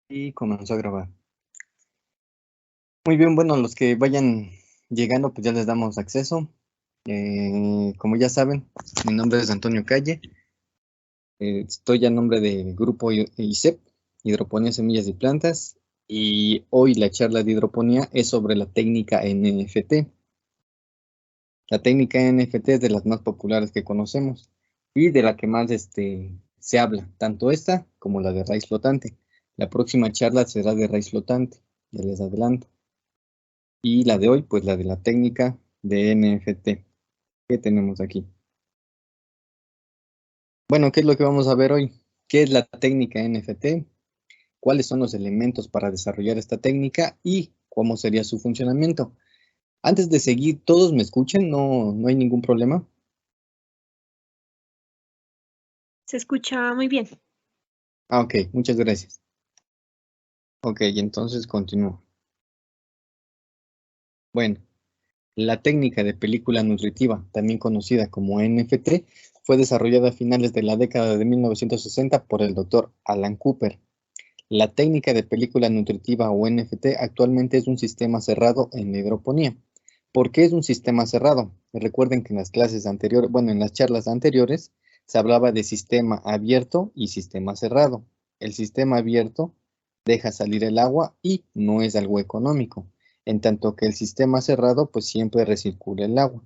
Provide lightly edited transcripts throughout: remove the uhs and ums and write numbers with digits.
Y comenzó a grabar. Muy bien, bueno, los que vayan llegando, pues ya les damos acceso. Como ya saben, mi nombre es Antonio Calle. Estoy a nombre del grupo ICEP, Hidroponía Semillas y Plantas. Y hoy la charla de hidroponía es sobre la técnica NFT. La técnica NFT es de las más populares que conocemos y de la que más se habla, tanto esta como la de raíz flotante. La próxima charla será de raíz flotante, ya les adelanto. Y la de hoy, pues la de la técnica de NFT. ¿Qué tenemos aquí? Bueno, ¿qué es lo que vamos a ver hoy? ¿Qué es la técnica NFT? ¿Cuáles son los elementos para desarrollar esta técnica? ¿Y cómo sería su funcionamiento? Antes de seguir, ¿todos me escuchan? No hay ningún problema. Se escucha muy bien. Ok, muchas gracias. Ok, entonces continúo. Bueno, la técnica de película nutritiva, también conocida como NFT, fue desarrollada a finales de la década de 1960 por el doctor Alan Cooper. La técnica de película nutritiva o NFT actualmente es un sistema cerrado en la hidroponía. ¿Por qué es un sistema cerrado? Recuerden que en las clases anteriores, bueno, en las charlas anteriores, se hablaba de sistema abierto y sistema cerrado. El sistema abierto deja salir el agua y no es algo económico, en tanto que el sistema cerrado pues siempre recircula el agua.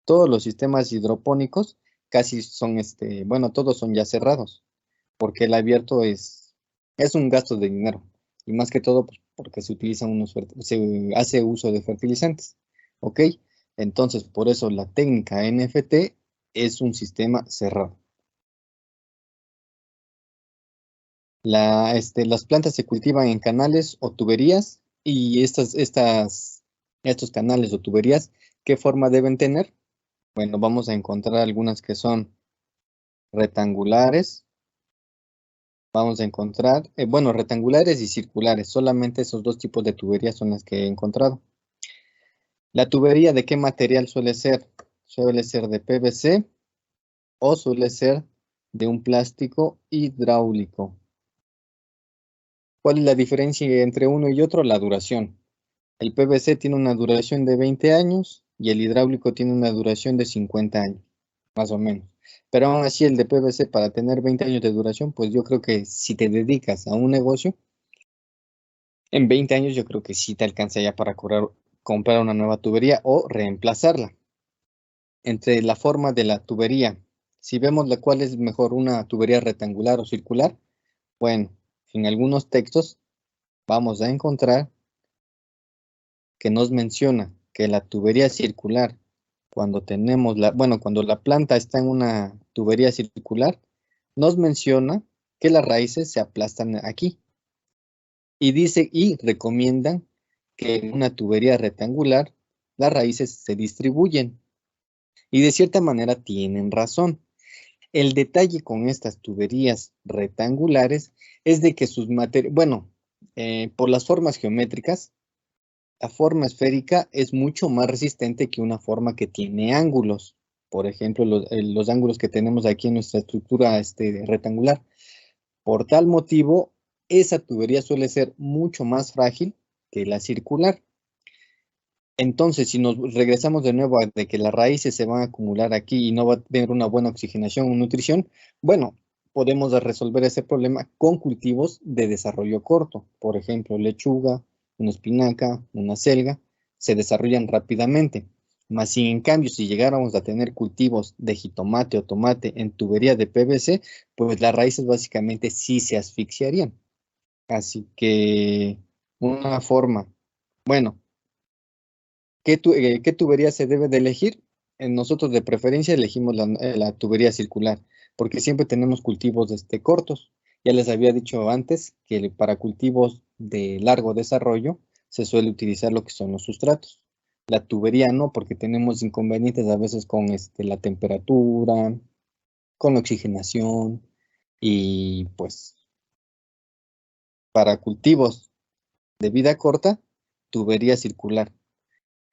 Todos los sistemas hidropónicos casi son, bueno, todos son ya cerrados, porque el abierto es un gasto de dinero, y más que todo pues, porque se hace uso de fertilizantes, ¿ok? Entonces, por eso la técnica NFT es un sistema cerrado. Las plantas se cultivan en canales o tuberías, y estos canales o tuberías, ¿qué forma deben tener? Bueno, vamos a encontrar algunas que son rectangulares. Vamos a encontrar, bueno, rectangulares y circulares. Solamente esos dos tipos de tuberías son las que he encontrado. ¿La tubería de qué material suele ser? Suele ser de PVC o suele ser de un plástico hidráulico. ¿Cuál es la diferencia entre uno y otro? La duración. El PVC tiene una duración de 20 años y el hidráulico tiene una duración de 50 años, más o menos. Pero aún así el de PVC, para tener 20 años de duración, pues yo creo que si te dedicas a un negocio, en 20 años yo creo que sí te alcanza ya para comprar una nueva tubería o reemplazarla. Entre la forma de la tubería, si vemos la cual es mejor, una tubería rectangular o circular, bueno, en algunos textos vamos a encontrar que nos menciona que la tubería circular, cuando la planta está en una tubería circular, nos menciona que las raíces se aplastan aquí. Y recomiendan que en una tubería rectangular las raíces se distribuyen. Y de cierta manera tienen razón. El detalle con estas tuberías rectangulares es de que por las formas geométricas, la forma esférica es mucho más resistente que una forma que tiene ángulos. Por ejemplo, los ángulos que tenemos aquí en nuestra estructura rectangular. Por tal motivo, esa tubería suele ser mucho más frágil que la circular. Entonces, si nos regresamos de nuevo a de que las raíces se van a acumular aquí y no va a tener una buena oxigenación o nutrición, bueno, podemos resolver ese problema con cultivos de desarrollo corto. Por ejemplo, lechuga, una espinaca, una selga, se desarrollan rápidamente. Mas, si en cambio, si llegáramos a tener cultivos de jitomate o tomate en tubería de PVC, pues las raíces básicamente sí se asfixiarían. Así que una forma, bueno, ¿qué tubería se debe de elegir? Nosotros de preferencia elegimos la tubería circular, porque siempre tenemos cultivos cortos. Ya les había dicho antes que para cultivos de largo desarrollo se suele utilizar lo que son los sustratos. La tubería no, porque tenemos inconvenientes a veces con la temperatura, con la oxigenación, y pues para cultivos de vida corta, tubería circular.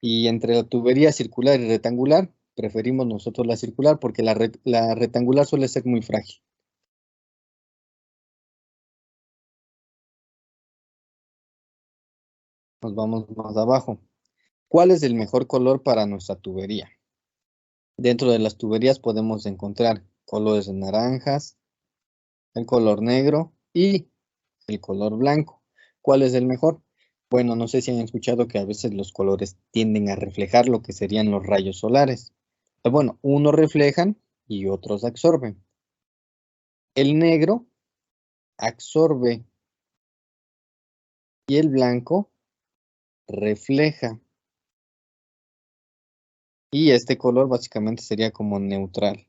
Y entre la tubería circular y rectangular, preferimos nosotros la circular porque la rectangular suele ser muy frágil. Nos vamos más abajo. ¿Cuál es el mejor color para nuestra tubería? Dentro de las tuberías podemos encontrar colores de naranjas, el color negro y el color blanco. ¿Cuál es el mejor? Bueno, no sé si han escuchado que a veces los colores tienden a reflejar lo que serían los rayos solares. Bueno, unos reflejan y otros absorben. El negro absorbe y el blanco refleja. Y este color básicamente sería como neutral.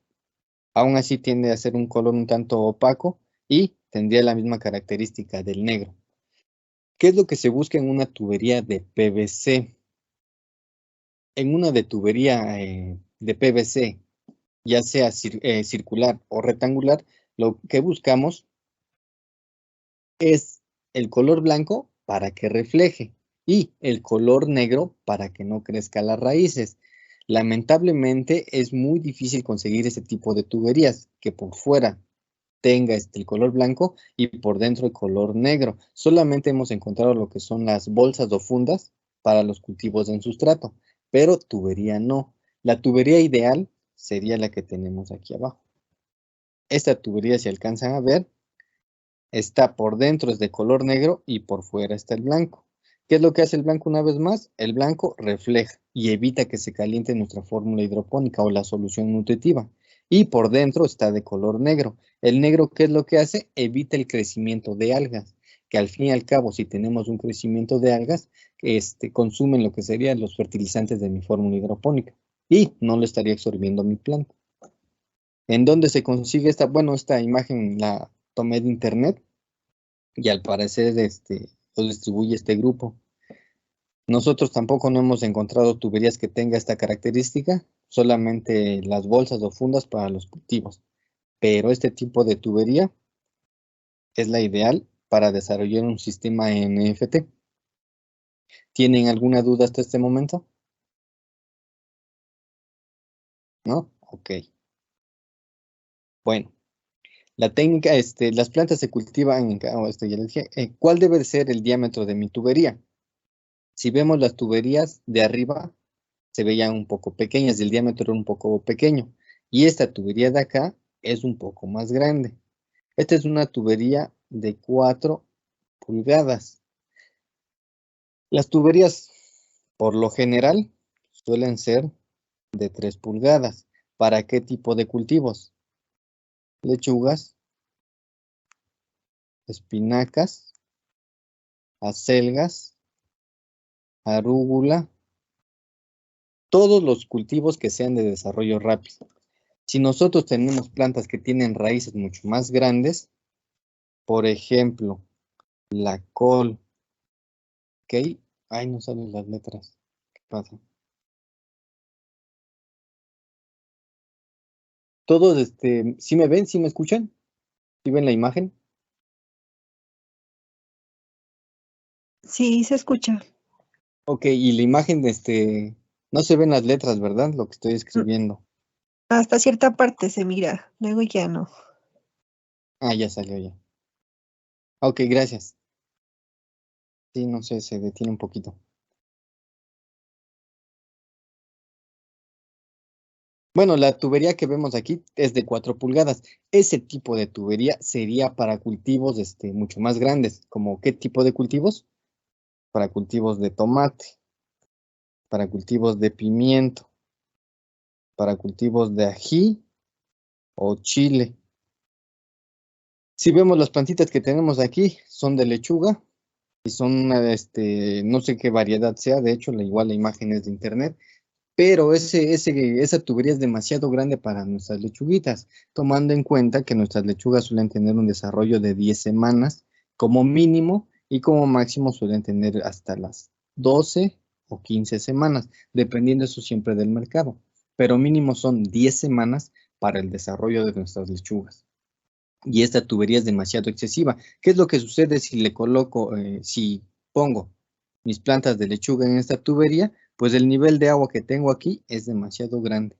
Aún así tiende a ser un color un tanto opaco y tendría la misma característica del negro. ¿Qué es lo que se busca en una tubería de PVC? En una de tubería de PVC, ya sea circular o rectangular, lo que buscamos es el color blanco para que refleje y el color negro para que no crezca las raíces. Lamentablemente es muy difícil conseguir ese tipo de tuberías que por fuera tenga el color blanco y por dentro el color negro. Solamente hemos encontrado lo que son las bolsas o fundas para los cultivos en sustrato, pero tubería no. La tubería ideal sería la que tenemos aquí abajo. Esta tubería, si alcanzan a ver, está por dentro es de color negro y por fuera está el blanco. ¿Qué es lo que hace el blanco una vez más? El blanco refleja y evita que se caliente nuestra fórmula hidropónica o la solución nutritiva. Y por dentro está de color negro. El negro, ¿qué es lo que hace? Evita el crecimiento de algas, que al fin y al cabo, si tenemos un crecimiento de algas, consumen lo que serían los fertilizantes de mi fórmula hidropónica y no lo estaría absorbiendo mi planta. ¿En dónde se consigue esta? Bueno, esta imagen la tomé de internet y al parecer lo distribuye este grupo. Nosotros tampoco no hemos encontrado tuberías que tenga esta característica, solamente las bolsas o fundas para los cultivos. Pero este tipo de tubería es la ideal para desarrollar un sistema NFT. ¿Tienen alguna duda hasta este momento? ¿No? Ok. Bueno, la técnica, las plantas se cultivan ya les dije, ¿cuál debe ser el diámetro de mi tubería? Si vemos las tuberías de arriba, se veían un poco pequeñas, el diámetro era un poco pequeño. Y esta tubería de acá es un poco más grande. Esta es una tubería de 4 pulgadas. Las tuberías, por lo general, suelen ser de 3 pulgadas. ¿Para qué tipo de cultivos? Lechugas, espinacas, acelgas, arúgula, todos los cultivos que sean de desarrollo rápido. Si nosotros tenemos plantas que tienen raíces mucho más grandes, por ejemplo, la col, ¿ok? Ay, no salen las letras. ¿Qué pasa? Todos, ¿sí me ven? ¿Sí me escuchan? ¿Sí ven la imagen? Sí, se escucha. Ok, y la imagen, no se ven las letras, ¿verdad? Lo que estoy Mm, escribiendo. Hasta cierta parte se mira, luego ya no. Ah, ya salió ya. Ok, gracias. Sí, no sé, se detiene un poquito. Bueno, la tubería que vemos aquí es de 4 pulgadas. Ese tipo de tubería sería para cultivos mucho más grandes. ¿Como qué tipo de cultivos? Para cultivos de tomate, para cultivos de pimiento, para cultivos de ají o chile. Si vemos las plantitas que tenemos aquí, son de lechuga y son, no sé qué variedad sea, de hecho, igual la imagen es de internet, pero esa tubería es demasiado grande para nuestras lechuguitas, tomando en cuenta que nuestras lechugas suelen tener un desarrollo de 10 semanas como mínimo y como máximo suelen tener hasta las 12 o 15 semanas, dependiendo eso siempre del mercado, pero mínimo son 10 semanas para el desarrollo de nuestras lechugas. Y esta tubería es demasiado excesiva. ¿Qué es lo que sucede si le coloco, si pongo mis plantas de lechuga en esta tubería? Pues el nivel de agua que tengo aquí es demasiado grande.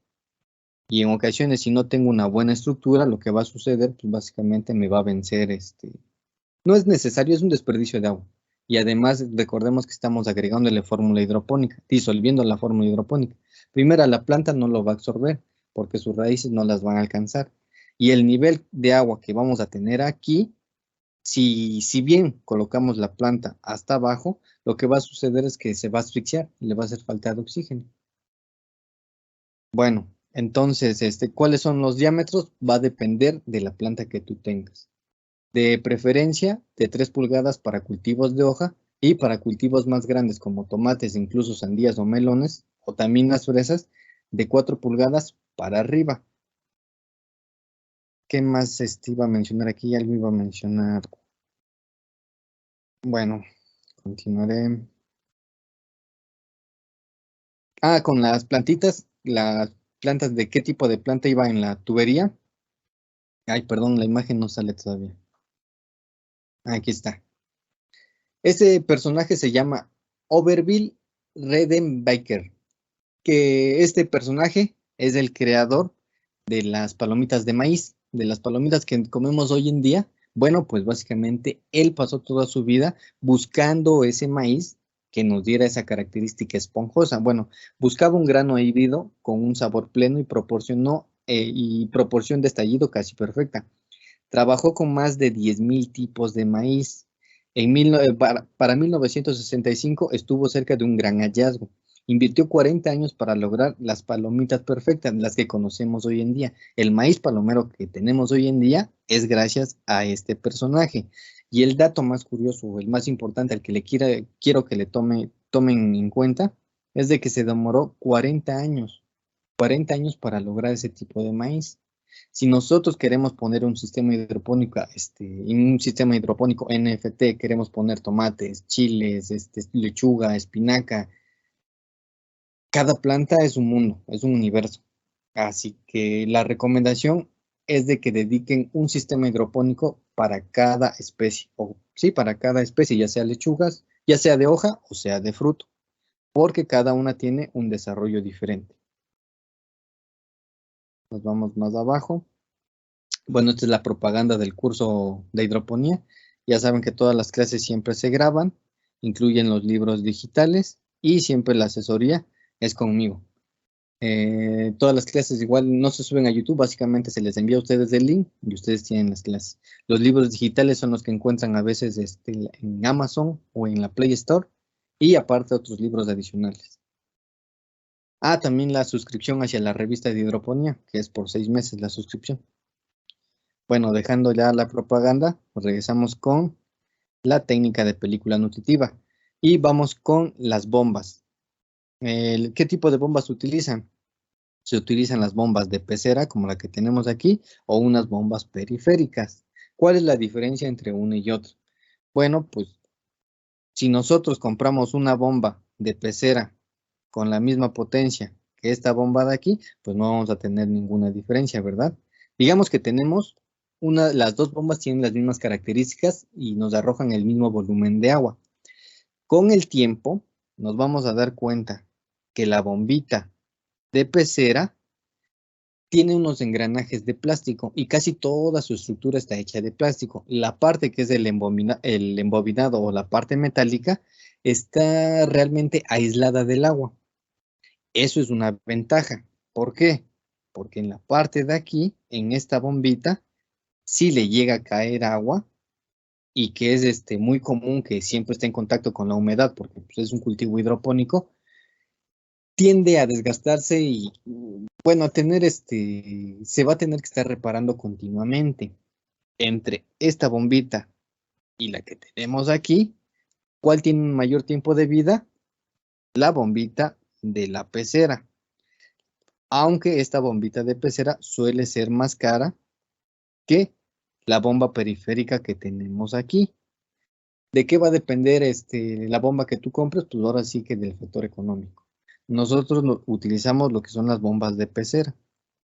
Y en ocasiones, si no tengo una buena estructura, lo que va a suceder, pues básicamente me va a vencer, no es necesario, es un desperdicio de agua. Y además recordemos que estamos agregándole fórmula hidropónica, disolviendo la fórmula hidropónica. Primero, la planta no lo va a absorber porque sus raíces no las van a alcanzar. Y el nivel de agua que vamos a tener aquí, si bien colocamos la planta hasta abajo, lo que va a suceder es que se va a asfixiar y le va a hacer falta de oxígeno. Bueno, entonces, ¿cuáles son los diámetros? Va a depender de la planta que tú tengas. De preferencia, de 3 pulgadas para cultivos de hoja y para cultivos más grandes como tomates, incluso sandías o melones, o también las fresas, de 4 pulgadas para arriba. ¿Qué más iba a mencionar aquí? Algo iba a mencionar. Bueno, continuaré. Ah, con las plantitas, las plantas, ¿de qué tipo de planta iba en la tubería? Ay, perdón, la imagen no sale todavía. Aquí está. Ese personaje se llama Overbill Redenbacher, que este personaje es el creador de las palomitas de maíz, de las palomitas que comemos hoy en día. Bueno, pues básicamente él pasó toda su vida buscando ese maíz que nos diera esa característica esponjosa. Bueno, buscaba un grano híbrido con un sabor pleno y proporción de estallido casi perfecta. Trabajó con más de 10.000 tipos de maíz. Para 1965 estuvo cerca de un gran hallazgo. Invirtió 40 años para lograr las palomitas perfectas, las que conocemos hoy en día. El maíz palomero que tenemos hoy en día es gracias a este personaje. Y el dato más curioso, el más importante, al que quiero que le tomen en cuenta, es de que se demoró 40 años para lograr ese tipo de maíz. Si nosotros queremos poner un sistema hidropónico, en un sistema hidropónico NFT, queremos poner tomates, chiles, lechuga, espinaca, cada planta es un mundo, es un universo. Así que la recomendación es de que dediquen un sistema hidropónico para cada especie, o sí, para cada especie, ya sea lechugas, ya sea de hoja o sea de fruto, porque cada una tiene un desarrollo diferente. Nos vamos más abajo. Bueno, esta es la propaganda del curso de hidroponía. Ya saben que todas las clases siempre se graban, incluyen los libros digitales y siempre la asesoría es conmigo. Todas las clases igual no se suben a YouTube, básicamente se les envía a ustedes el link y ustedes tienen las clases. Los libros digitales son los que encuentran a veces en Amazon o en la Play Store y aparte otros libros adicionales. Ah, también la suscripción hacia la revista de hidroponía, que es por 6 meses la suscripción. Bueno, dejando ya la propaganda, regresamos con la técnica de película nutritiva y vamos con las bombas. ¿Qué tipo de bombas se utilizan? Se utilizan las bombas de pecera, como la que tenemos aquí, o unas bombas periféricas. ¿Cuál es la diferencia entre una y otra? Bueno, pues si nosotros compramos una bomba de pecera con la misma potencia que esta bomba de aquí, pues no vamos a tener ninguna diferencia, ¿verdad? Digamos que tenemos las dos bombas tienen las mismas características y nos arrojan el mismo volumen de agua. Con el tiempo nos vamos a dar cuenta que la bombita de pecera tiene unos engranajes de plástico y casi toda su estructura está hecha de plástico. La parte que es el embobinado o la parte metálica está realmente aislada del agua. Eso es una ventaja. ¿Por qué? Porque en la parte de aquí, en esta bombita, sí le llega a caer agua y que es muy común que siempre esté en contacto con la humedad porque pues, es un cultivo hidropónico, tiende a desgastarse y, bueno, se va a tener que estar reparando continuamente. Entre esta bombita y la que tenemos aquí, ¿cuál tiene un mayor tiempo de vida? La bombita de la pecera. Aunque esta bombita de pecera suele ser más cara que la bomba periférica que tenemos aquí. ¿De qué va a depender la bomba que tú compres? Pues ahora sí que del factor económico. Nosotros utilizamos lo que son las bombas de pecera.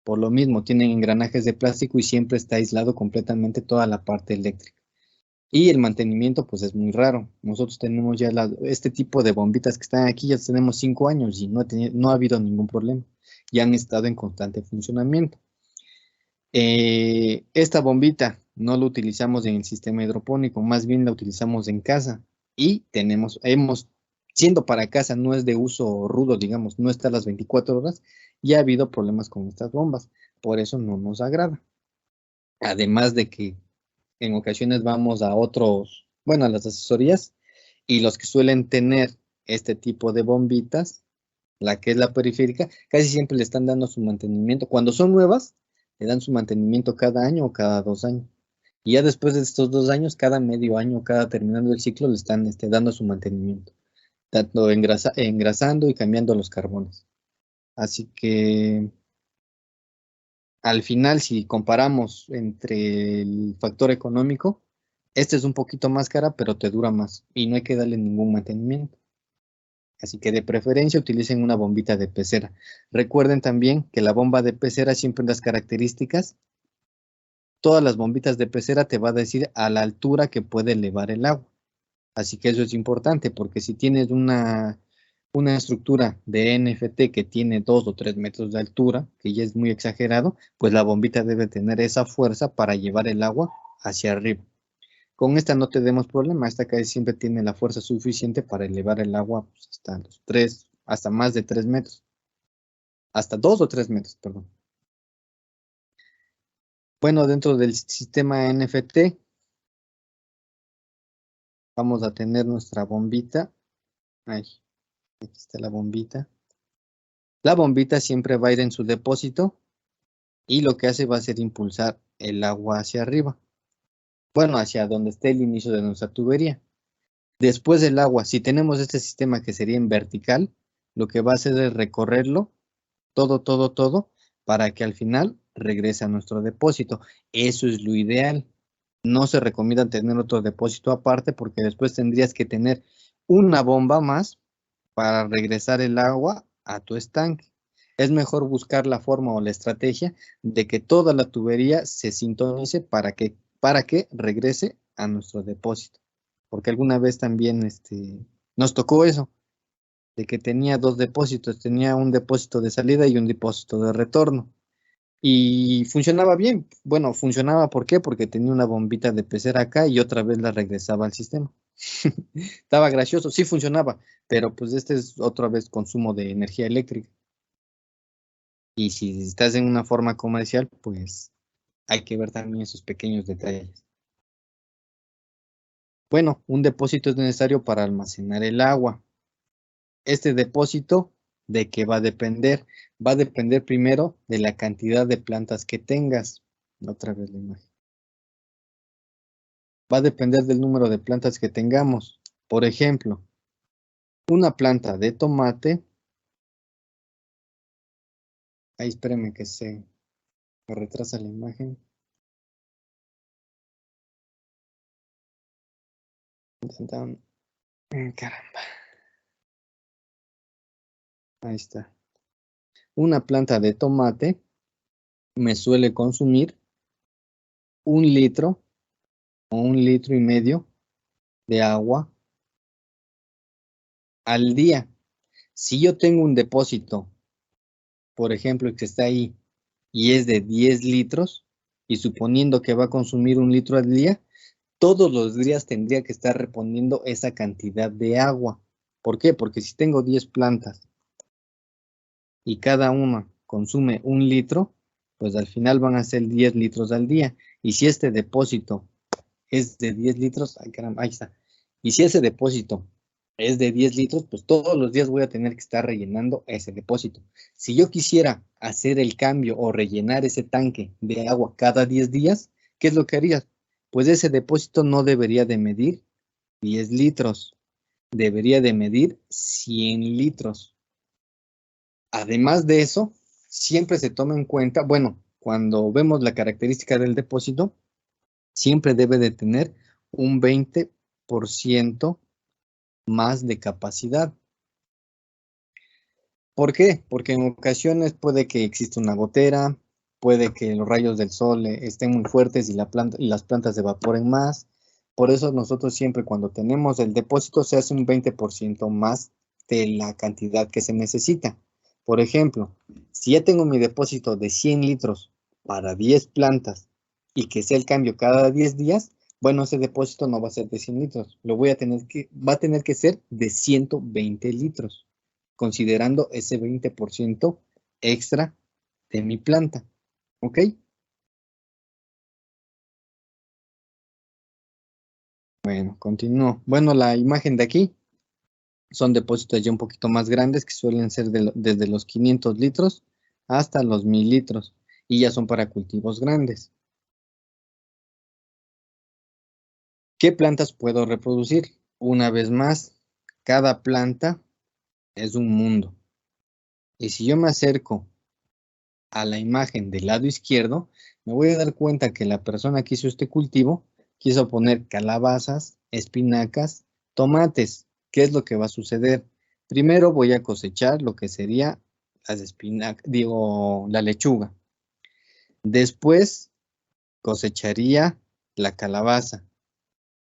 Por lo mismo, tienen engranajes de plástico y siempre está aislado completamente toda la parte eléctrica. Y el mantenimiento, pues es muy raro. Nosotros tenemos ya este tipo de bombitas que están aquí, ya tenemos 5 años y no ha habido ningún problema. Ya han estado en constante funcionamiento. Esta bombita no la utilizamos en el sistema hidropónico, más bien la utilizamos en casa. y siendo para casa, no es de uso rudo, digamos, no está a las 24 horas, y ha habido problemas con estas bombas. Por eso no nos agrada. Además de que en ocasiones vamos a a las asesorías, y los que suelen tener este tipo de bombitas, la que es la periférica, casi siempre le están dando su mantenimiento. Cuando son nuevas, le dan su mantenimiento cada año o cada 2 años. Y ya después de estos 2 años, cada medio año, cada terminando el ciclo, le están dando su mantenimiento, tanto engrasando y cambiando los carbones. Así que al final, si comparamos entre el factor económico, este es un poquito más cara, pero te dura más y no hay que darle ningún mantenimiento. Así que de preferencia utilicen una bombita de pecera. Recuerden también que la bomba de pecera, siempre en las características, todas las bombitas de pecera te va a decir a la altura que puede elevar el agua. Así que eso es importante, porque si tienes una estructura de NFT que tiene 2 o 3 metros de altura, que ya es muy exagerado, pues la bombita debe tener esa fuerza para llevar el agua hacia arriba. Con esta no tenemos problema, esta casi siempre tiene la fuerza suficiente para elevar el agua pues, hasta más de 3 metros. Hasta 2 o 3 metros, perdón. Bueno, dentro del sistema NFT, vamos a tener nuestra bombita. Aquí está la bombita. La bombita siempre va a ir en su depósito y lo que hace va a ser impulsar el agua hacia arriba. Bueno, hacia donde esté el inicio de nuestra tubería. Después del agua, si tenemos este sistema que sería en vertical, lo que va a hacer es recorrerlo todo, para que al final regrese a nuestro depósito. Eso es lo ideal. No se recomienda tener otro depósito aparte porque después tendrías que tener una bomba más para regresar el agua a tu estanque. Es mejor buscar la forma o la estrategia de que toda la tubería se sintonice para que regrese a nuestro depósito. Porque alguna vez también nos tocó eso, de que tenía 2 depósitos, tenía un depósito de salida y un depósito de retorno. Y funcionaba bien. Bueno, funcionaba, ¿por qué? Porque tenía una bombita de pecera acá y otra vez la regresaba al sistema. Estaba gracioso, sí funcionaba, pero pues este es otra vez consumo de energía eléctrica. Y si estás en una forma comercial, pues hay que ver también esos pequeños detalles. Bueno, un depósito es necesario para almacenar el agua. Este depósito, ¿de qué va a depender? Va a depender primero de la cantidad de plantas que tengas. Otra vez la imagen. Va a depender del número de plantas que tengamos. Por ejemplo, una planta de tomate. Ahí espérenme que se retrasa la imagen. Caramba. Ahí está. Una planta de tomate me suele consumir 1 litro o 1,5 litros de agua al día. Si yo tengo un depósito, por ejemplo, que está ahí y es de 10 litros, y suponiendo que va a consumir 1 litro al día, todos los días tendría que estar reponiendo esa cantidad de agua. ¿Por qué? Porque si tengo 10 plantas y cada una consume 1 litro, pues al final van a ser 10 litros al día. Y si este depósito es de 10 litros, ay caramba, ahí está. Y si ese depósito es de 10 litros, pues todos los días voy a tener que estar rellenando ese depósito. Si yo quisiera hacer el cambio o rellenar ese tanque de agua cada 10 días, ¿qué es lo que haría? Pues ese depósito no debería de medir 10 litros, debería de medir 100 litros. Además de eso, siempre se toma en cuenta, bueno, cuando vemos la característica del depósito, siempre debe de tener un 20% más de capacidad. ¿Por qué? Porque en ocasiones puede que exista una gotera, puede que los rayos del sol estén muy fuertes y las plantas se evaporen más. Por eso nosotros siempre cuando tenemos el depósito se hace un 20% más de la cantidad que se necesita. Por ejemplo, si ya tengo mi depósito de 100 litros para 10 plantas y que sea el cambio cada 10 días, Bueno, ese depósito no va a ser de 100 litros, va a tener que ser de 120 litros, considerando ese 20% extra de mi planta, ¿ok? Bueno, continúo. Bueno, la imagen de aquí son depósitos ya un poquito más grandes que suelen ser desde los 500 litros hasta los 1000 litros y ya son para cultivos grandes. ¿Qué plantas puedo reproducir? Una vez más, cada planta es un mundo. Y si yo me acerco a la imagen del lado izquierdo, me voy a dar cuenta que la persona que hizo este cultivo quiso poner calabazas, espinacas, tomates. ¿Qué es lo que va a suceder? Primero voy a cosechar lo que sería las espinacas, digo, la lechuga. Después cosecharía la calabaza.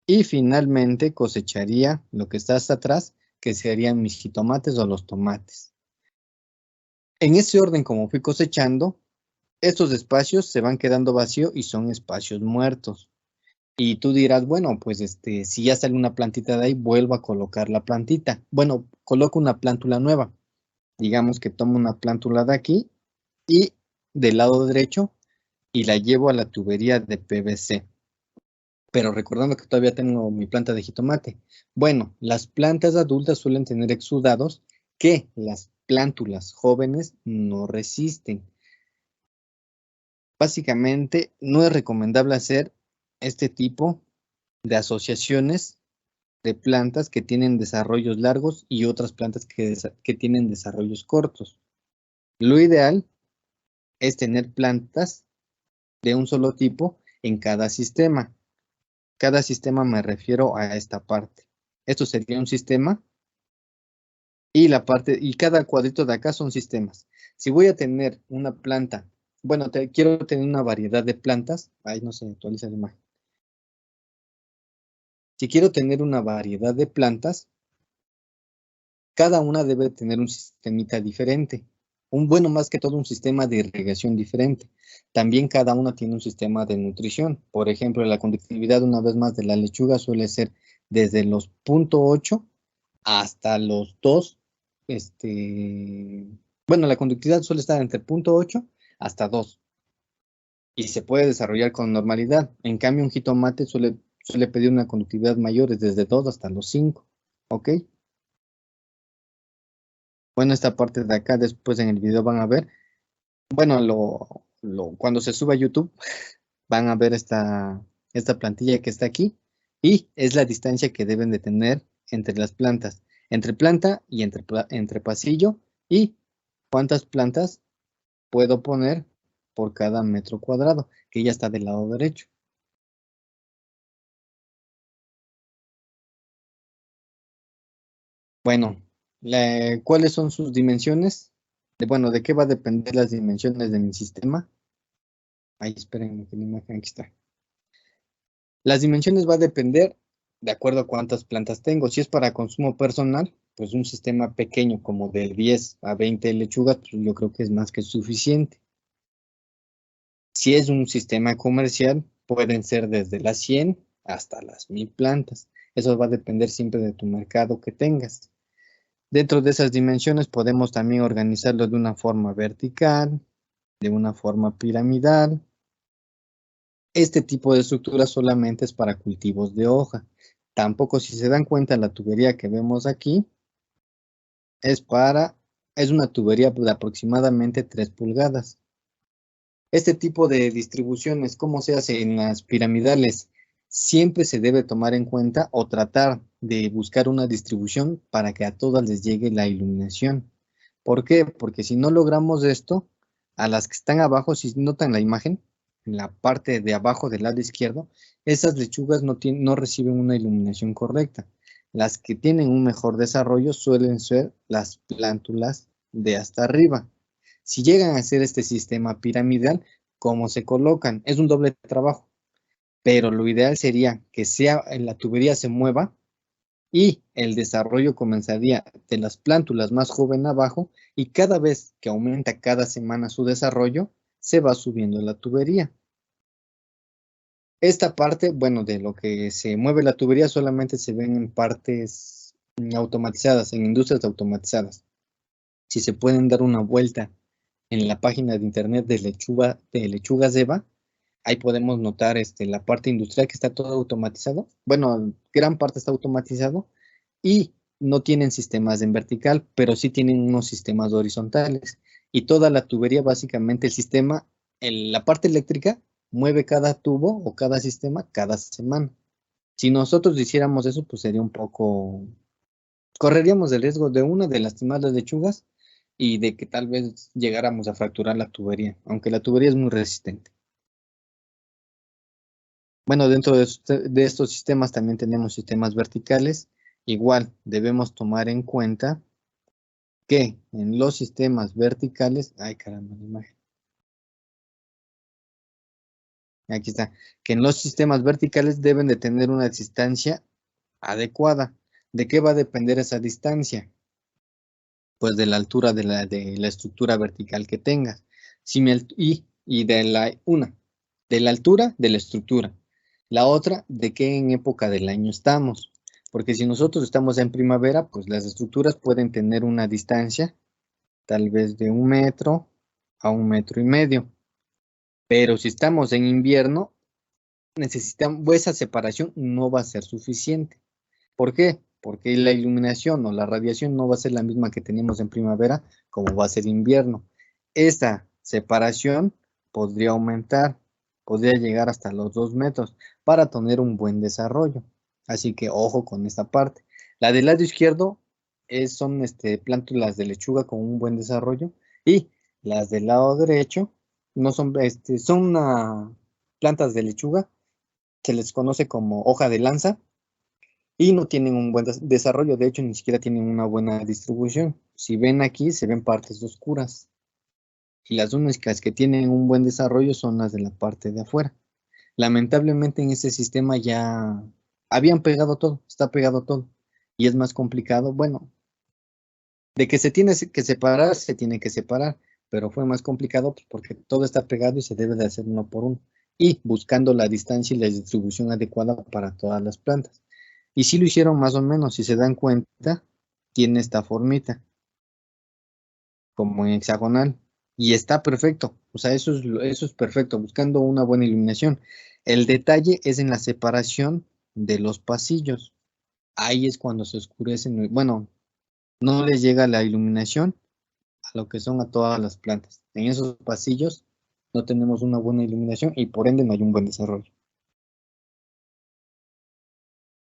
Y finalmente cosecharía lo que está hasta atrás, que serían mis jitomates o los tomates. En ese orden como fui cosechando, estos espacios se van quedando vacíos y son espacios muertos. Y tú dirás, bueno, pues si ya sale una plantita de ahí, vuelvo a colocar la plantita. Bueno, coloco una plántula nueva. Digamos que tomo una plántula de aquí y del lado derecho y la llevo a la tubería de PVC. Pero recordando que todavía tengo mi planta de jitomate. Bueno, las plantas adultas suelen tener exudados que las plántulas jóvenes no resisten. Básicamente, no es recomendable hacer este tipo de asociaciones de plantas que tienen desarrollos largos y otras plantas que tienen desarrollos cortos. Lo ideal es tener plantas de un solo tipo en cada sistema. Cada sistema me refiero a esta parte. Esto sería un sistema y cada cuadrito de acá son sistemas. Si voy a tener una planta, bueno, quiero tener una variedad de plantas, ahí no se actualiza la imagen. Si quiero tener una variedad de plantas, cada una debe tener un sistemita diferente. Bueno, más que todo un sistema de irrigación diferente. También cada una tiene un sistema de nutrición. Por ejemplo, la conductividad, una vez más, de la lechuga suele ser desde los 0.8 hasta los 2. Bueno, la conductividad suele estar entre 0.8 hasta 2 y se puede desarrollar con normalidad. En cambio, un jitomate suele pedir una conductividad mayor, desde 2 hasta los 5. ¿Ok? Bueno, esta parte de acá después en el video van a ver. Bueno, cuando se suba a YouTube van a ver esta plantilla que está aquí y es la distancia que deben de tener entre las plantas, entre planta y entre pasillo y cuántas plantas puedo poner por cada metro cuadrado, que ya está del lado derecho. Bueno, ¿cuáles son sus dimensiones? Bueno, ¿de qué va a depender las dimensiones de mi sistema? Ahí, esperen, que la imagen aquí está. Las dimensiones va a depender de acuerdo a cuántas plantas tengo. Si es para consumo personal, pues un sistema pequeño como de 10 a 20 lechugas, pues yo creo que es más que suficiente. Si es un sistema comercial, pueden ser desde las 100 hasta las 1000 plantas. Eso va a depender siempre de tu mercado que tengas. Dentro de esas dimensiones podemos también organizarlo de una forma vertical, de una forma piramidal. Este tipo de estructura solamente es para cultivos de hoja. Tampoco, si se dan cuenta, la tubería que vemos aquí es una tubería de aproximadamente 3 pulgadas. Este tipo de distribuciones, ¿cómo se hace en las piramidales? Siempre se debe tomar en cuenta o tratar de buscar una distribución para que a todas les llegue la iluminación. ¿Por qué? Porque si no logramos esto, a las que están abajo, si notan la imagen, en la parte de abajo del lado izquierdo, esas lechugas no reciben una iluminación correcta. Las que tienen un mejor desarrollo suelen ser las plántulas de hasta arriba. Si llegan a hacer este sistema piramidal, ¿cómo se colocan? Es un doble trabajo, pero lo ideal sería que la tubería se mueva y el desarrollo comenzaría de las plántulas más joven abajo y cada vez que aumenta cada semana su desarrollo, se va subiendo la tubería. Esta parte, bueno, de lo que se mueve la tubería solamente se ven en partes automatizadas, en industrias automatizadas. Si se pueden dar una vuelta en la página de internet de Lechugas Eva, ahí podemos notar la parte industrial que está todo automatizado. Bueno, gran parte está automatizado y no tienen sistemas en vertical, pero sí tienen unos sistemas horizontales. Y toda la tubería, básicamente el sistema, la parte eléctrica, mueve cada tubo o cada sistema cada semana. Si nosotros hiciéramos eso, pues sería un poco, correríamos el riesgo de una, de lastimar las lechugas y de que tal vez llegáramos a fracturar la tubería, aunque la tubería es muy resistente. Bueno, dentro de estos sistemas también tenemos sistemas verticales. Igual debemos tomar en cuenta que en los sistemas verticales, ay caramba, la imagen, aquí está, que en los sistemas verticales deben de tener una distancia adecuada. ¿De qué va a depender esa distancia? Pues de la altura de la estructura vertical que tengas. Y de la altura de la estructura. La otra, de qué en época del año estamos. Porque si nosotros estamos en primavera, pues las estructuras pueden tener una distancia tal vez de 1 metro a 1,5 metros. Pero si estamos en invierno, necesitamos, esa separación no va a ser suficiente. ¿Por qué? Porque la iluminación o la radiación no va a ser la misma que teníamos en primavera como va a ser invierno. Esta separación podría aumentar, podría llegar hasta los 2 metros para tener un buen desarrollo. Así que ojo con esta parte. La del lado izquierdo son plántulas de lechuga con un buen desarrollo y las del lado derecho no son, son plantas de lechuga, se les conoce como hoja de lanza y no tienen un buen desarrollo, de hecho ni siquiera tienen una buena distribución. Si ven aquí, se ven partes oscuras y las únicas que tienen un buen desarrollo son las de la parte de afuera. Lamentablemente en este sistema ya habían pegado todo, está pegado todo y es más complicado. Bueno, de que se tiene que separar, se tiene que separar, pero fue más complicado pues, porque todo está pegado y se debe de hacer uno por uno y buscando la distancia y la distribución adecuada para todas las plantas. Y si lo hicieron más o menos, si se dan cuenta, tiene esta formita, como en hexagonal, y está perfecto. O sea, eso es perfecto, buscando una buena iluminación. El detalle es en la separación de los pasillos. Ahí es cuando se oscurecen, bueno, no les llega la iluminación a lo que son a todas las plantas. En esos pasillos no tenemos una buena iluminación y por ende no hay un buen desarrollo.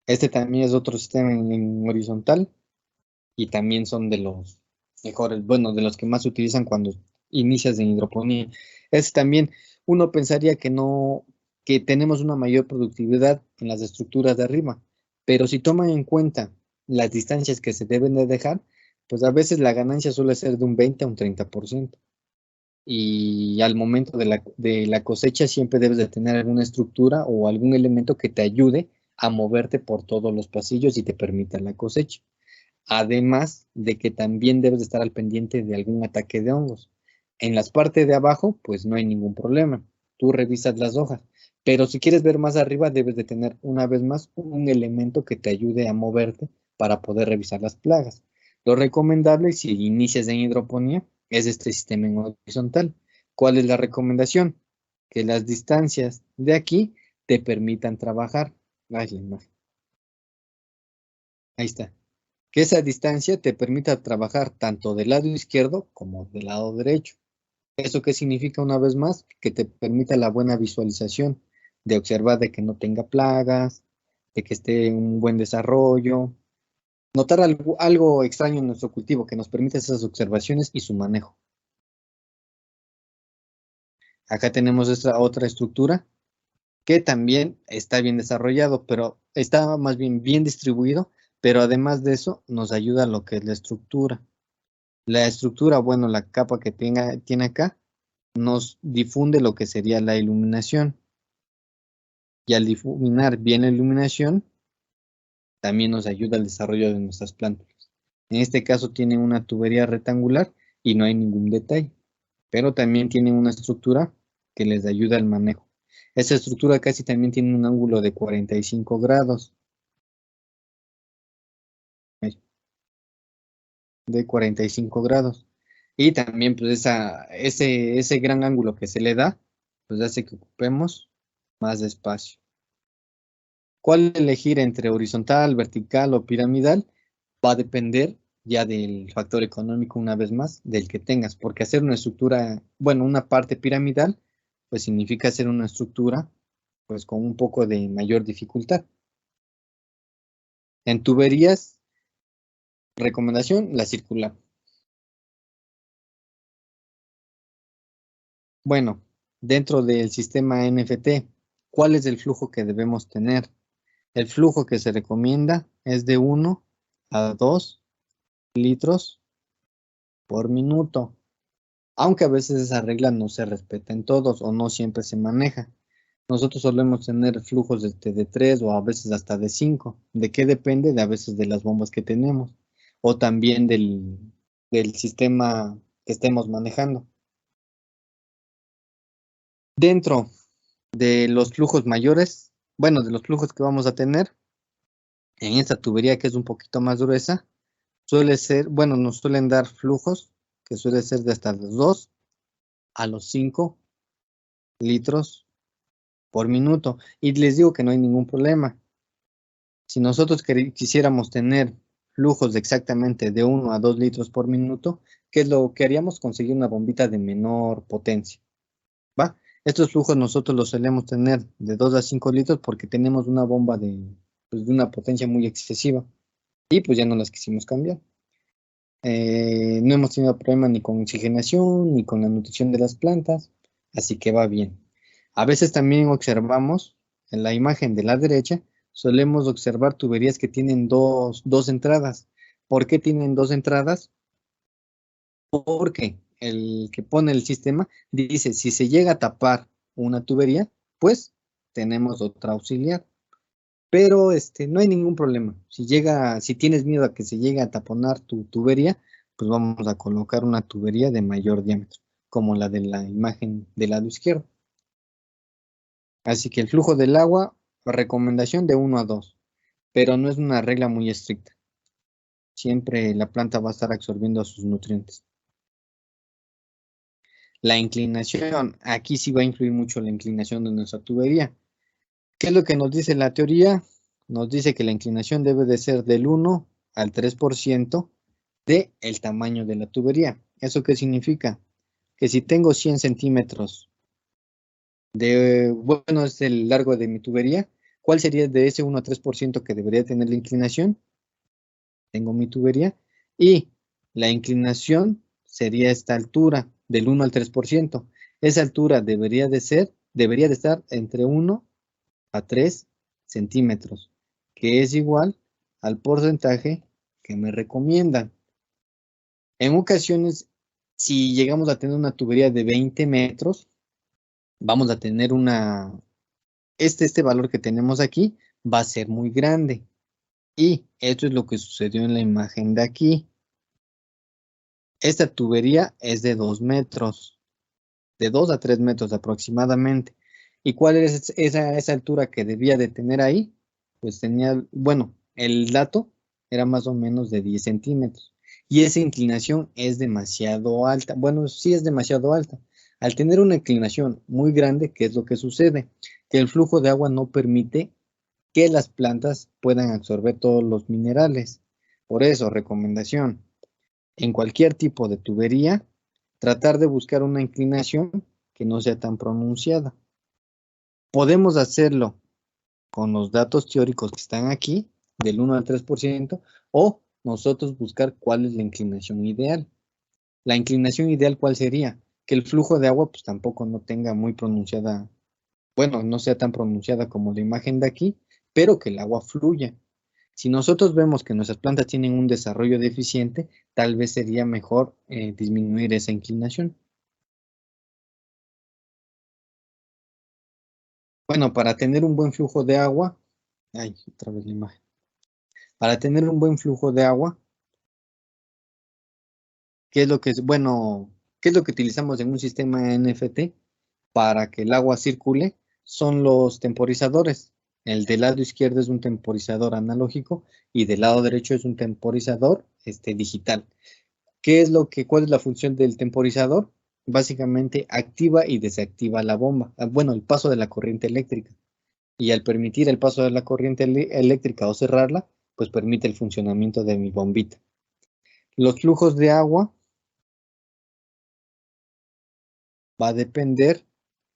Este también es otro sistema en horizontal y también son de los mejores, bueno, de los que más se utilizan cuando inicias en hidroponía. Es también, uno pensaría que no, que tenemos una mayor productividad en las estructuras de arriba, pero si toman en cuenta las distancias que se deben de dejar, pues a veces la ganancia suele ser de un 20 a un 30%. Y al momento de la cosecha siempre debes de tener alguna estructura o algún elemento que te ayude a moverte por todos los pasillos y te permita la cosecha. Además de que también debes de estar al pendiente de algún ataque de hongos. En las partes de abajo, pues no hay ningún problema. Tú revisas las hojas. Pero si quieres ver más arriba, debes de tener una vez más un elemento que te ayude a moverte para poder revisar las plagas. Lo recomendable, si inicias en hidroponía, es este sistema en horizontal. ¿Cuál es la recomendación? Que las distancias de aquí te permitan trabajar. Ay, la imagen. Ahí está. Que esa distancia te permita trabajar tanto del lado izquierdo como del lado derecho. ¿Eso qué significa una vez más? Que te permita la buena visualización de observar de que no tenga plagas, de que esté en un buen desarrollo. Notar algo extraño en nuestro cultivo que nos permita esas observaciones y su manejo. Acá tenemos esta otra estructura que también está bien desarrollado, pero está más bien distribuido, pero además de eso nos ayuda a lo que es la estructura. La estructura, bueno, la capa que tiene acá, nos difunde lo que sería la iluminación. Y al difuminar bien la iluminación, también nos ayuda al desarrollo de nuestras plantas. En este caso tiene una tubería rectangular y no hay ningún detalle, pero también tiene una estructura que les ayuda al manejo. Esta estructura casi también tiene un ángulo de 45 grados. De 45 grados. Y también pues ese gran ángulo que se le da, pues hace que ocupemos más espacio. ¿Cuál elegir entre horizontal, vertical o piramidal? Va a depender ya del factor económico una vez más, del que tengas, porque hacer una estructura, bueno, una parte piramidal, pues significa hacer una estructura pues con un poco de mayor dificultad. En tuberías, recomendación, la circular. Bueno, dentro del sistema NFT, ¿cuál es el flujo que debemos tener? El flujo que se recomienda es de 1 a 2 litros por minuto, aunque a veces esa regla no se respeta en todos o no siempre se maneja. Nosotros solemos tener flujos de 3 o a veces hasta de 5. ¿De qué depende? De a veces de las bombas que tenemos o también del sistema que estemos manejando. Dentro de los flujos mayores, bueno, de los flujos que vamos a tener en esta tubería que es un poquito más gruesa, suele ser, bueno, nos suelen dar flujos que suele ser de hasta los 2 a los 5 litros por minuto. Y les digo que no hay ningún problema. Si nosotros quisiéramos tener flujos de exactamente de 1 a 2 litros por minuto, ¿qué es lo que haríamos? Conseguir una bombita de menor potencia. ¿Va? Estos flujos nosotros los solemos tener de 2 a 5 litros porque tenemos una bomba pues, de una potencia muy excesiva y pues ya no las quisimos cambiar. No hemos tenido problema ni con oxigenación ni con la nutrición de las plantas, así que va bien. A veces también observamos en la imagen de la derecha, solemos observar tuberías que tienen dos entradas. ¿Por qué tienen dos entradas? Porque el que pone el sistema dice, si se llega a tapar una tubería, pues tenemos otra auxiliar. Pero no hay ningún problema. Si tienes miedo a que se llegue a taponar tu tubería, pues vamos a colocar una tubería de mayor diámetro, como la de la imagen del lado izquierdo. Así que el flujo del agua, recomendación de 1 a 2, pero no es una regla muy estricta. Siempre la planta va a estar absorbiendo sus nutrientes. La inclinación, aquí sí va a influir mucho la inclinación de nuestra tubería. ¿Qué es lo que nos dice la teoría? Nos dice que la inclinación debe de ser del 1 al 3% del tamaño de la tubería. ¿Eso qué significa? Que si tengo 100 centímetros bueno, es el largo de mi tubería, ¿cuál sería de ese 1 a 3% que debería tener la inclinación? Tengo mi tubería y la inclinación sería esta altura del 1 al 3%. Esa altura debería de estar entre 1 a 3 centímetros, que es igual al porcentaje que me recomiendan. En ocasiones, si llegamos a tener una tubería de 20 metros, vamos a tener este valor que tenemos aquí va a ser muy grande. Y esto es lo que sucedió en la imagen de aquí. Esta tubería es de 2 metros, de 2 a 3 metros aproximadamente. ¿Y cuál es esa altura que debía de tener ahí? Pues tenía, bueno, el dato era más o menos de 10 centímetros. Y esa inclinación es demasiado alta. Bueno, sí es demasiado alta. Al tener una inclinación muy grande, ¿qué es lo que sucede? Que el flujo de agua no permite que las plantas puedan absorber todos los minerales. Por eso, recomendación, en cualquier tipo de tubería, tratar de buscar una inclinación que no sea tan pronunciada. Podemos hacerlo con los datos teóricos que están aquí, del 1 al 3%, o nosotros buscar cuál es la inclinación ideal. La inclinación ideal, ¿cuál sería? Que el flujo de agua pues tampoco no tenga muy pronunciada, bueno, no sea tan pronunciada como la imagen de aquí, pero que el agua fluya. Si nosotros vemos que nuestras plantas tienen un desarrollo deficiente, tal vez sería mejor disminuir esa inclinación. Bueno, para tener un buen flujo de agua, ay, otra vez la imagen. Para tener un buen flujo de agua, ¿qué es lo que es, bueno, qué es lo que utilizamos en un sistema NFT para que el agua circule? son los temporizadores. El del lado izquierdo es un temporizador analógico y del lado derecho es un temporizador digital. ¿Cuál es la función del temporizador? Básicamente activa y desactiva la bomba. Bueno, el paso de la corriente eléctrica. Y al permitir el paso de la corriente eléctrica o cerrarla, pues permite el funcionamiento de mi bombita. Los flujos de agua va a depender,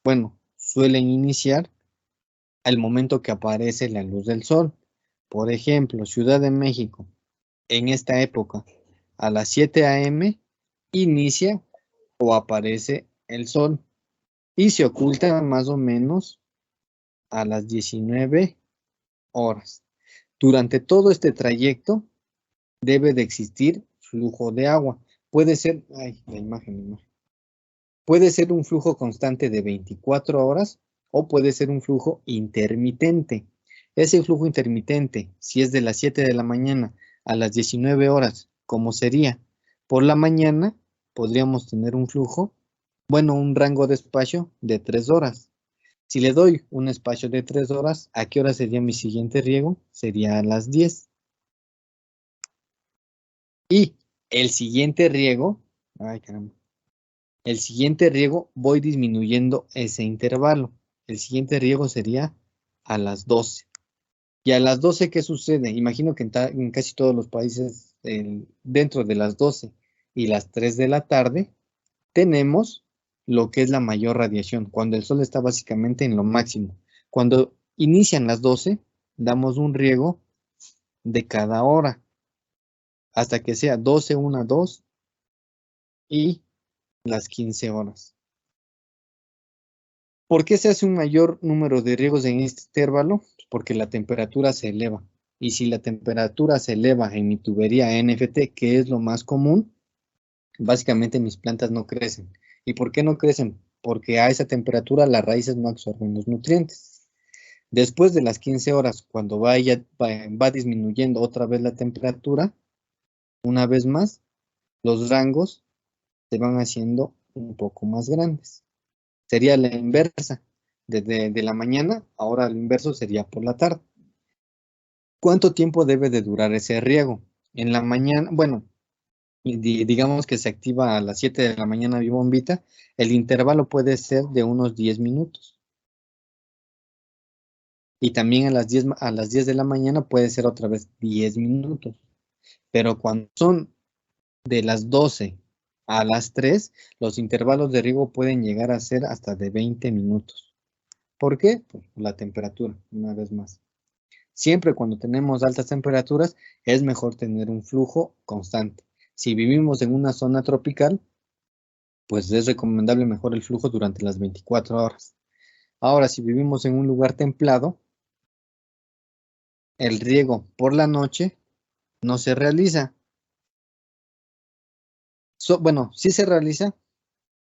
bueno, suelen iniciar al momento que aparece la luz del sol. Por ejemplo, Ciudad de México, en esta época, a las 7 a.m., inicia o aparece el sol y se oculta más o menos a las 19 horas. Durante todo este trayecto debe de existir flujo de agua. Puede ser, la imagen. Puede ser un flujo constante de 24 horas o puede ser un flujo intermitente. Ese flujo intermitente, si es de las 7 de la mañana a las 19 horas, ¿cómo sería? Por la mañana podríamos tener un flujo, bueno, un rango de espacio de 3 horas. Si le doy un espacio de 3 horas, ¿a qué hora sería mi siguiente riego? Sería a las 10. Y el siguiente riego, el siguiente riego voy disminuyendo ese intervalo. El siguiente riego sería a las 12. Y a las 12, ¿qué sucede? Imagino que en casi todos los países, dentro de las 12 y las 3 de la tarde, tenemos lo que es la mayor radiación, cuando el sol está básicamente en lo máximo. Cuando inician las 12, damos un riego de cada hora, hasta que sea 12, 1, 2 y las 15 horas. ¿Por qué se hace un mayor número de riegos en este intervalo? Porque la temperatura se eleva. Y si la temperatura se eleva en mi tubería NFT, que es lo más común, básicamente mis plantas no crecen. ¿Y por qué no crecen? Porque a esa temperatura las raíces no absorben los nutrientes. Después de las 15 horas, cuando va disminuyendo otra vez la temperatura, una vez más, los rangos se van haciendo un poco más grandes. Sería la inversa. De la mañana, ahora el inverso sería por la tarde. ¿Cuánto tiempo debe de durar ese riego? En la mañana, bueno, digamos que se activa a las 7 de la mañana mi bombita, el intervalo puede ser de unos 10 minutos. Y también a las 10 de la mañana puede ser otra vez 10 minutos. Pero cuando son de las 12 a las 3, los intervalos de riego pueden llegar a ser hasta de 20 minutos. ¿Por qué? Pues por la temperatura, una vez más. Siempre cuando tenemos altas temperaturas es mejor tener un flujo constante. Si vivimos en una zona tropical, pues es recomendable mejor el flujo durante las 24 horas. Ahora, si vivimos en un lugar templado, el riego por la noche no se realiza. Bueno, sí se realiza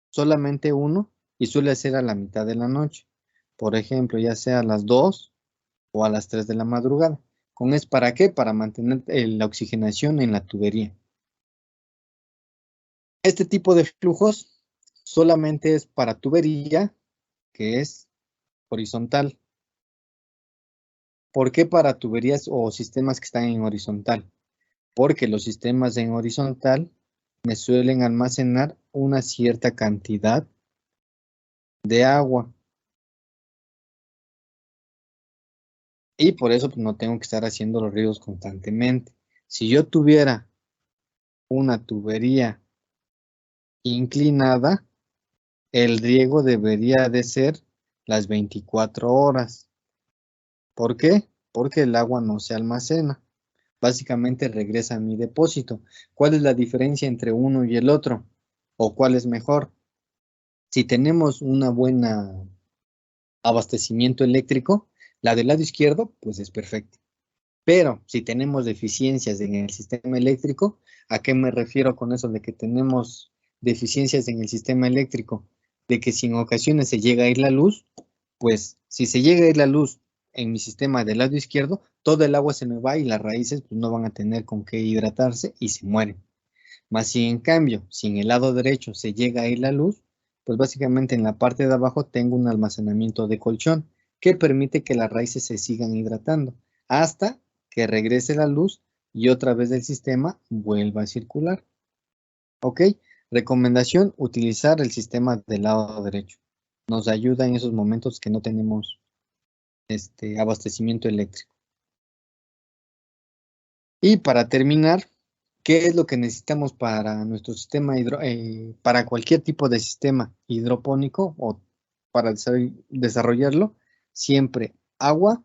solamente uno y suele ser a la mitad de la noche. Por ejemplo, ya sea a las 2 o a las 3 de la madrugada. ¿Para qué? Para mantener la oxigenación en la tubería. Este tipo de flujos solamente es para tubería, que es horizontal. ¿Por qué para tuberías o sistemas que están en horizontal? Porque los sistemas en horizontal me suelen almacenar una cierta cantidad de agua. Y por eso pues, no tengo que estar haciendo los riegos constantemente. Si yo tuviera una tubería inclinada, el riego debería de ser las 24 horas. ¿Por qué? Porque el agua no se almacena. Básicamente regresa a mi depósito. ¿Cuál es la diferencia entre uno y el otro? ¿O cuál es mejor? Si tenemos una buena abastecimiento eléctrico, la del lado izquierdo, pues es perfecta. Pero si tenemos deficiencias en el sistema eléctrico, ¿a qué me refiero con eso de que tenemos deficiencias en el sistema eléctrico? De que si en ocasiones se llega a ir la luz, pues si se llega a ir la luz en mi sistema del lado izquierdo, todo el agua se me va y las raíces pues, no van a tener con qué hidratarse y se mueren. Más si en cambio, si en el lado derecho se llega a ir la luz, Pues básicamente en la parte de abajo tengo un almacenamiento de colchón que permite que las raíces se sigan hidratando hasta que regrese la luz y otra vez el sistema vuelva a circular. ¿Ok? Recomendación, utilizar el sistema del lado derecho. Nos ayuda en esos momentos que no tenemos abastecimiento eléctrico. Y para terminar, ¿qué es lo que necesitamos para nuestro sistema para cualquier tipo de sistema hidropónico o para desarrollarlo? Siempre agua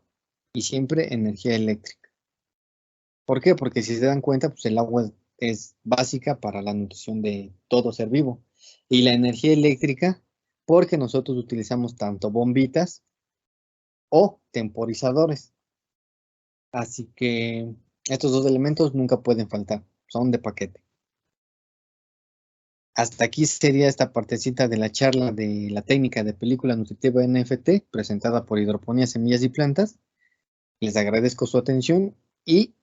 y siempre energía eléctrica. ¿Por qué? Porque si se dan cuenta, pues el agua es básica para la nutrición de todo ser vivo. Y la energía eléctrica, porque nosotros utilizamos tanto bombitas o temporizadores. Así que estos dos elementos nunca pueden faltar, son de paquete. Hasta aquí sería esta partecita de la charla de la técnica de película nutritiva NFT presentada por Hidroponía Semillas y Plantas. Les agradezco su atención y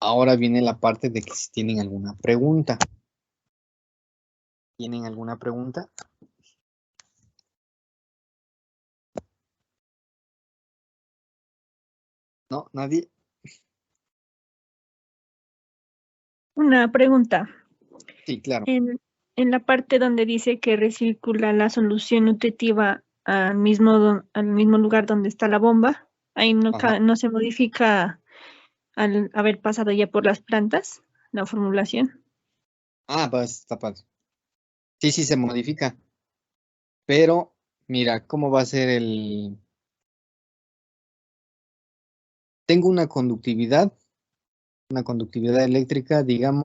ahora viene la parte de que si tienen alguna pregunta. ¿Tienen alguna pregunta? ¿No? ¿Nadie? Una pregunta. Sí, claro. En la parte donde dice que recircula la solución nutritiva al mismo lugar donde está la bomba, ahí Ajá. no se modifica al haber pasado ya por las plantas, la formulación. Ah, pues está padre. Sí, sí se modifica. Pero, mira, ¿cómo va a ser el...? Tengo una conductividad eléctrica, digamos,